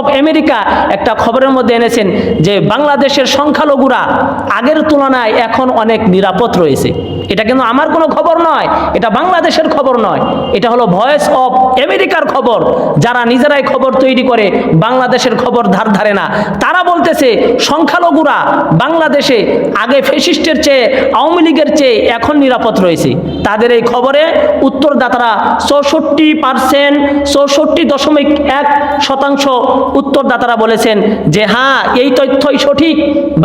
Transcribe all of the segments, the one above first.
Of America একটা খবরের মধ্যে এনেছেন যে বাংলাদেশের সংখ্যালঘুরা আগের তুলনায় এখন অনেক নিরাপদ রয়েছে। এটা কিন্তু আমার কোনো খবর নয়, এটা বাংলাদেশের খবর নয়, এটা হলো ভয়েস অফ আমেরিকার খবর। যারা নিজেরাই খবর তৈরি করে, বাংলাদেশের খবর ধারে না। তারা বলতেছে সংখ্যালঘুরা বাংলাদেশে আগে ফ্যাসিস্টের চেয়ে, আওয়ামী লীগের চেয়ে এখন নিরাপদ রয়েছে। তাদের এই খবরে উত্তরদাতারা 64%, 64.1% উত্তরদাতারা বলেছেন যে হ্যাঁ, এই তথ্যই সঠিক,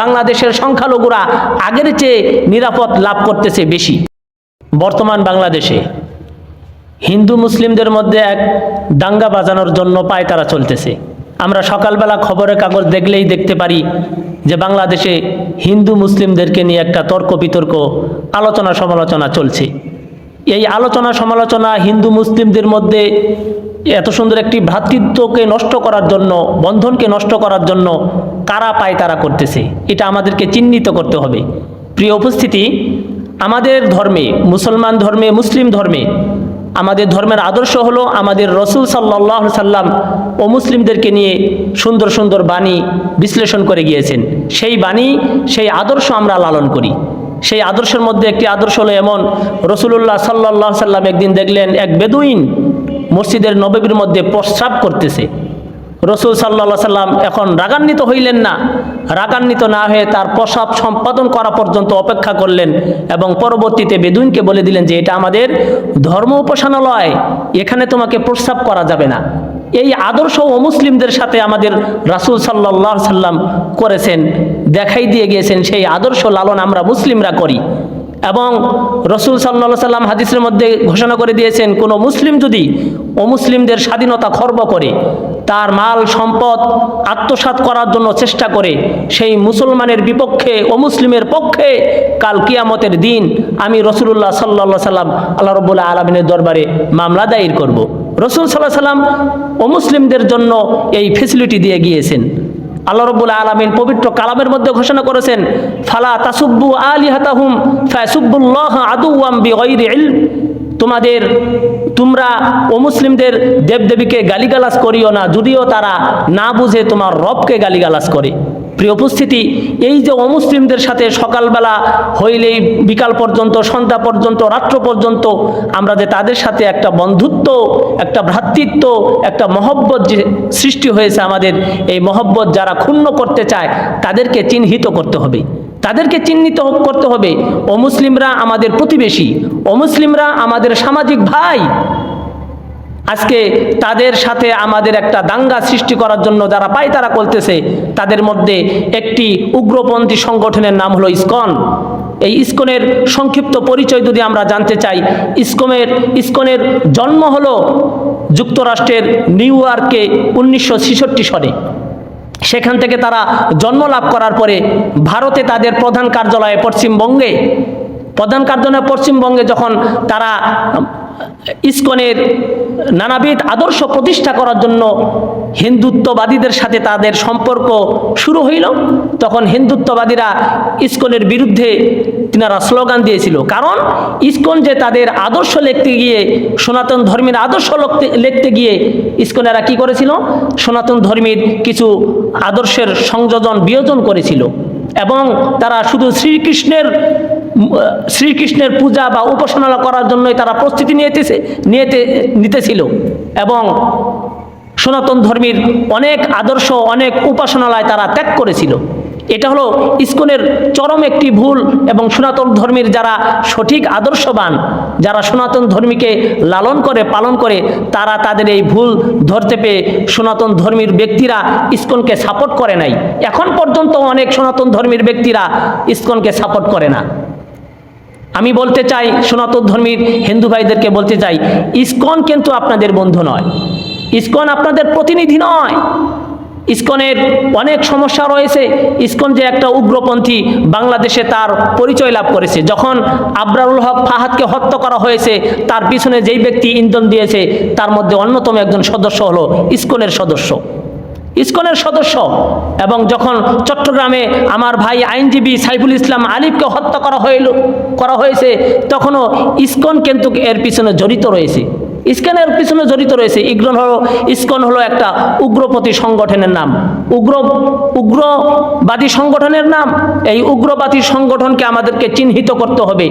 বাংলাদেশের সংখ্যালঘুরা আগের চেয়ে নিরাপদ লাভ করতেছে বেশি। বর্তমান বাংলাদেশে হিন্দু মুসলিমদের মধ্যে এক দাঙ্গা বাজানোর জন্য পায়তারা চলতেছে। আমরা সকালবেলা খবরের কাগজ দেখলেই দেখতে পারি যে বাংলাদেশে হিন্দু মুসলিমদেরকে নিয়ে একটা তর্ক বিতর্ক, আলোচনা সমালোচনা চলছে। এই আলোচনা সমালোচনা হিন্দু মুসলিমদের মধ্যে এত সুন্দর একটি ভ্রাতৃত্বকে নষ্ট করার জন্য, বন্ধনকে নষ্ট করার জন্য কারা পায়তারা করতেছে, এটা আমাদেরকে চিহ্নিত করতে হবে। প্রিয় উপস্থিতি, আমাদের ধর্মে, মুসলমান ধর্মে, মুসলিম ধর্মে, আমাদের ধর্মের আদর্শ হলো আমাদের রসুল সাল্লাল্লাহু আলাইহি সাল্লাম ও মুসলিমদেরকে নিয়ে সুন্দর সুন্দর বাণী বিশ্লেষণ করে গিয়েছেন। সেই বাণী, সেই আদর্শ আমরা লালন করি। সেই আদর্শের মধ্যে একটি আদর্শ হলো এমন, রাসূলুল্লাহ সাল্লাল্লাহু আলাইহি সাল্লাম একদিন দেখলেন এক বেদুইন মসজিদের নববীর মধ্যে প্রস্রাব করতেছে। রসুল সাল্লাল্লাহু আলাইহি সাল্লাম এখন রাগান্বিত হইলেন না, রাগান্বিত না হয়ে তার প্রস্রাব সম্পাদন করা পর্যন্ত অপেক্ষা করলেন এবং পরবর্তীতে বেদুইনকে বলে দিলেন যে এটা আমাদের ধর্ম উপাসনালয়, এখানে তোমাকে প্রস্রাব করা যাবে না। এই আদর্শ অমুসলিমদের সাথে আমাদের রাসূল সাল্লাল্লাহু আলাইহি সাল্লাম করেছেন, দেখাই দিয়ে গিয়েছেন। সেই আদর্শ লালন আমরা মুসলিমরা করি। এবং রসুল সাল্লাল্লাহু আলাইহি সাল্লাম হাদিসের মধ্যে ঘোষণা করে দিয়েছেন, কোনো মুসলিম যদি অমুসলিমদের স্বাধীনতা খর্ব করে, তার মাল সম্পদ আত্মসাৎ করার জন্য চেষ্টা করে, সেই মুসলমানের বিপক্ষে, অমুসলিমের পক্ষে কাল কিয়ামতের দিন আমি রাসূলুল্লাহ সাল্লাল্লাহু আলাইহি সাল্লাম আল্লাহ রাব্বুল আলামিনের দরবারে মামলা দায়ের করব। রাসূল সাল্লাল্লাহু আলাইহি সাল্লাম অমুসলিমদের জন্য এই ফ্যাসিলিটি দিয়ে গিয়েছেন। আল্লাহ রাব্বুল আলামিন পবিত্র কালামের মধ্যে ঘোষণা করেছেন, ফালা তাসুব্বু আলিহাতাহুম ফায়াসুব্বুল্লাহ আদুওয়াম বিগাইরি ইলম। তোমরা অমুসলিমদের দেবদেবীকে গালিগালাজ করিও না, যদিও তারা না বুঝে তোমার রবকে গালিগালাজ করে। প্রিয় উপস্থিতি, এই যে অমুসলিমদের সাথে সকালবেলা হইলেই বিকাল পর্যন্ত, সন্ধ্যা পর্যন্ত, রাত্র পর্যন্ত আমরা যে তাদের সাথে একটা বন্ধুত্ব, একটা ভ্রাতৃত্ব, একটা মহব্বত যে সৃষ্টি হয়েছে আমাদের, এই মহব্বত যারা ক্ষুণ্ণ করতে চায় তাদেরকে চিহ্নিত করতে হবে, তাদেরকে চিহ্নিত করতে হবে। অমুসলিমরা আমাদের প্রতিবেশী, অমুসলিমরা আমাদের সামাজিক ভাই। আজকে তাদের সাথে আমাদের একটা দাঙ্গা সৃষ্টি করার জন্য যারা পায়তারা করতেছে, তাদের মধ্যে একটি উগ্রপন্থী সংগঠনের নাম হলো ইসকন। এই ইসকনের সংক্ষিপ্ত পরিচয় যদি আমরা জানতে চাই, ইসকনের জন্ম হলো যুক্তরাষ্ট্রের নিউ ইয়র্কে 1966 সনে। সেখান থেকে তারা জন্ম লাভ করার পরে ভারতে তাদের প্রধান কার্যালয়ে পশ্চিমবঙ্গে যখন তারা ইসকনের নানাবিধ আদর্শ প্রতিষ্ঠা করার জন্য হিন্দুত্ববাদীদের সাথে তাদের সম্পর্ক শুরু হইল, তখন হিন্দুত্ববাদীরা ইসকনের বিরুদ্ধে তিনারা স্লোগান দিয়েছিল। কারণ ইসকন যে তাদের আদর্শ লিখতে গিয়ে, সনাতন ধর্মের আদর্শ লিখতে গিয়ে ইসকনেরা কি করেছিল, সনাতন ধর্মের কিছু আদর্শের সংযোজন বিয়োজন করেছিল এবং তারা শুধু শ্রীকৃষ্ণের পূজা বা উপাসনা করার জন্যই তারা প্রস্তুতি নিতেছিল এবং সনাতন ধর্মের অনেক আদর্শ, অনেক উপাসনালয় তারা ত্যাগ করেছিল। এটা হলো ইসকনের চরম একটি ভুল। এবং সনাতন ধর্মের যারা সঠিক আদর্শবান, যারা সনাতন ধর্মীকে লালন করে, পালন করে, তারা তাদের এই ভুল ধরতে পেয়ে সনাতন ধর্মীর ব্যক্তিরা ইসকনকে সাপোর্ট করে নাই। এখন পর্যন্ত অনেক সনাতন ধর্মীর ব্যক্তিরা ইসকনকে সাপোর্ট করে না। আমি বলতে চাই, সনাতন ধর্মীর হিন্দু ভাইদেরকে বলতে চাই, ইসকন কিন্তু আপনাদের বন্ধু নয়, ইসকন আপনাদের প্রতিনিধি নয়। ইসকনের অনেক সমস্যা রয়েছে। ইসকন যে একটা উগ্রপন্থী, বাংলাদেশে তার পরিচয় লাভ করেছে। যখন আবরারুল হক ফাহাদকে হত্যা করা হয়েছে, তার পিছনে যেই ব্যক্তি ইন্ধন দিয়েছে, তার মধ্যে অন্যতম একজন সদস্য হলো ইসকনের সদস্য। এবং যখন চট্টগ্রামে আমার ভাই আইনজীবী সাইফুল ইসলাম আলিফকে হত্যা করা হয়েছে, তখনও ইসকন কিন্তু এর পিছনে জড়িত রয়েছে। ইস্কনের পিছনে জড়িত রয়েছে। ইস্কন হলো একটা উগ্রপন্থী সংগঠনের নাম, উগ্রবাদী সংগঠনের নাম। এই উগ্রবাদী সংগঠনকে আমাদেরকে চিহ্নিত করতে হবে।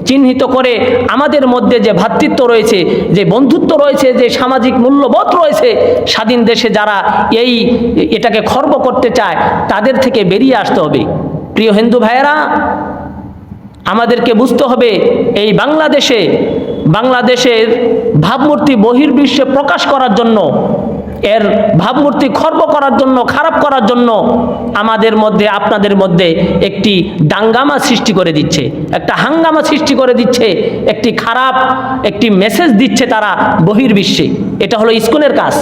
চিহ্নিত করে আমাদের মধ্যে যে ভ্রাতৃত্ব রয়েছে, যে বন্ধুত্ব রয়েছে, যে সামাজিক মূল্যবোধ রয়েছে, স্বাধীন দেশে যারা এটাকে খর্ব করতে চায় তাদের থেকে বেরিয়ে আসতে হবে। প্রিয় হিন্দু ভাইয়েরা, আমাদেরকে বুঝতে হবে এই বাংলাদেশের ভাবমূর্তি বহির্বিশ্বে প্রকাশ করার জন্য, এর ভাবমূর্তি খর্ব করার জন্য, খারাপ করার জন্য আমাদের মধ্যে, আপনাদের মধ্যে একটি দাঙ্গামা সৃষ্টি করে দিচ্ছে, একটা হাঙ্গামা সৃষ্টি করে দিচ্ছে, একটি মেসেজ দিচ্ছে তারা বহির্বিশ্বে। এটা হলো ইস্কনের কাজ,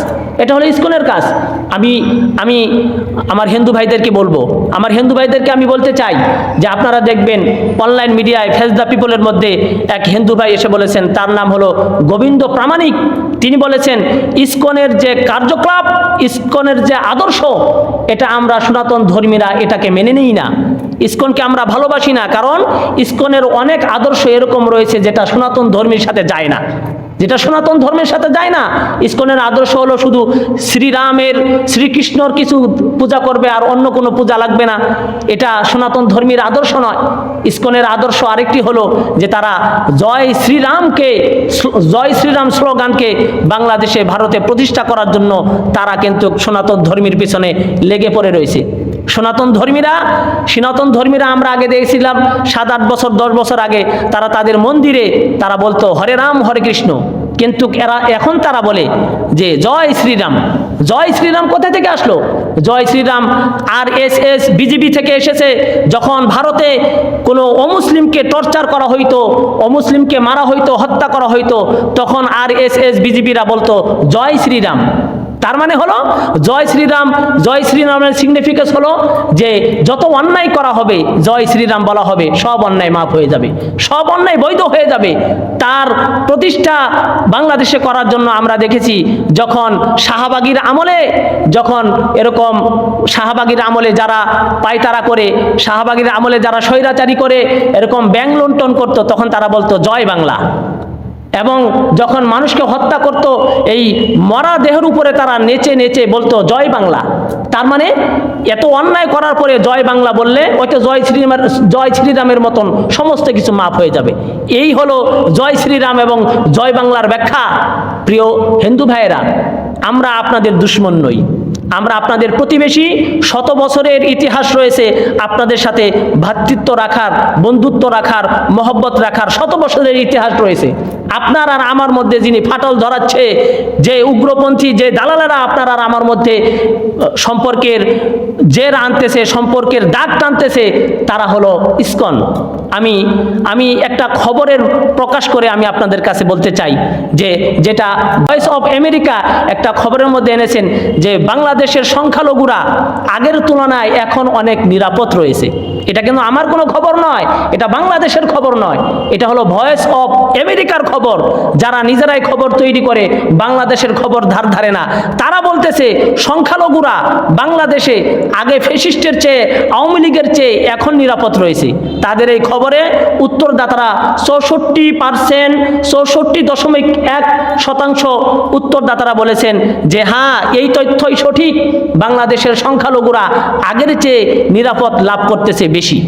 এটা হলো ইস্কনের কাজ। আমি আমার হিন্দু ভাইদেরকে বলবো, আমার হিন্দু ভাইদেরকে আমি বলতে চাই যে আপনারা দেখবেন অনলাইন মিডিয়ায় ফেস দ্য পিপলের মধ্যে এক হিন্দু ভাই এসে বলেছেন, তার নাম হলো গোবিন্দ প্রামাণিক। তিনি বলেছেন ইস্কনের যে কার্যকলাপ, ইস্কনের যে আদর্শ, এটা আমরা সনাতন ধর্মীরা এটাকে মেনে নিই না। ইস্কনকে আমরা ভালোবাসি না, কারণ ইস্কনের অনেক আদর্শ এরকম রয়েছে যেটা সনাতন ধর্মের সাথে যায় না, যেটা সনাতন ধর্মের সাথে যায় না। ইস্কনের আদর্শ হলো শুধু শ্রীকৃষ্ণর কিছু পূজা করবে আর অন্য কোনো পূজা লাগবে না, এটা সনাতন ধর্মের আদর্শ নয়। ইস্কনের আদর্শ আরেকটি হলো যে তারা জয় শ্রীরাম স্লোগানকে বাংলাদেশে, ভারতে প্রতিষ্ঠা করার জন্য তারা কিন্তু সনাতন ধর্মের পিছনে লেগে পড়ে রয়েছে। সনাতন ধর্মীরা আমরা আগে দেখেছিলাম 7-8 বছর 10 বছর আগে তারা তাদের মন্দিরে তারা বলতো হরে রাম হরে কৃষ্ণ, কিন্তু এখন তারা বলে যে জয় শ্রীরাম। জয় শ্রীরাম কোথা থেকে আসলো? জয় শ্রীরাম RSS বিজেপি থেকে এসেছে। যখন ভারতে কোনো অমুসলিমকে টর্চার করা হইতো, অমুসলিমকে মারা হইতো, হত্যা করা হইতো, তখন RSS বিজেপিরা বলতো জয় শ্রীরাম। তার মানে হলো জয় শ্রীরামের সিগনিফিকেন্স হলো যে যত অন্যায় করা হবে জয় শ্রীরাম বলা হবে, সব অন্যায় মাফ হয়ে যাবে, সব অন্যায় বৈধ হয়ে যাবে। তার প্রতিষ্ঠা বাংলাদেশে করার জন্য আমরা দেখেছি যখন শাহবাগীর আমলে যারা পায়তারা করে, শাহবাগীর আমলে যারা স্বৈরাচারী করে এরকম ব্যাংক লুণ্ঠন করতো, তখন তারা বলতো জয় বাংলা। এবং যখন মানুষকে হত্যা করত, এই মরা দেহের উপরে তারা নেচে নেচে বলতো জয় বাংলা। তার মানে এত অন্যায় করার পরে জয় বাংলা বললে হয়তো জয় শ্রীরামের মতন সমস্ত কিছু মাফ হয়ে যাবে। এই হলো জয় শ্রীরাম এবং জয় বাংলার ব্যাখ্যা। প্রিয় হিন্দু ভাইয়েরা, আমরা আপনাদের দুশমন নই, আমরা আপনাদের প্রতিবেশী। 100 বছরের ইতিহাস রয়েছে আপনাদের সাথে ভ্রাতৃত্ব রাখার, বন্ধুত্ব রাখার, মহব্বত রাখার 100 বছরের ইতিহাস রয়েছে। আপনার আর আমার মধ্যে যিনি ফাটল ধরাচ্ছে, যে উগ্রপন্থী, যে দালালেরা আপনার আর আমার মধ্যে সম্পর্কের জের আনতেছে, সম্পর্কের দাগ টানতেছে, তারা হলো ইস্কন। আমি একটা খবরের প্রকাশ করে আমি আপনাদের কাছে বলতে চাই যে যেটা ভয়েস অফ আমেরিকা একটা খবরের মধ্যে এনেছেন যে বাংলাদেশের সংখ্যালঘুরা আগের তুলনায় এখন অনেক নিরাপদ রয়েছে। এটা কিন্তু আমার কোনো খবর নয়, এটা বাংলাদেশের খবর নয়, এটা হলো ভয়েস অফ আমেরিকার খবর। যারা নিজেরাই খবর তৈরি করে বাংলাদেশের খবর ধারে না, তারা বলতেছে সংখ্যালঘুরা বাংলাদেশে আগে ফ্যাসিস্টের চেয়ে, আওয়ামী লীগের চেয়ে এখন নিরাপদ রয়েছে। তাদের এই খবরে উত্তরদাতারা 64.1% উত্তরদাতারা বলেছেন যে হ্যাঁ, এই তথ্যই সঠিক, বাংলাদেশের সংখ্যালঘুরা আগের চেয়ে নিরাপদ লাভ করতেছে বেশি।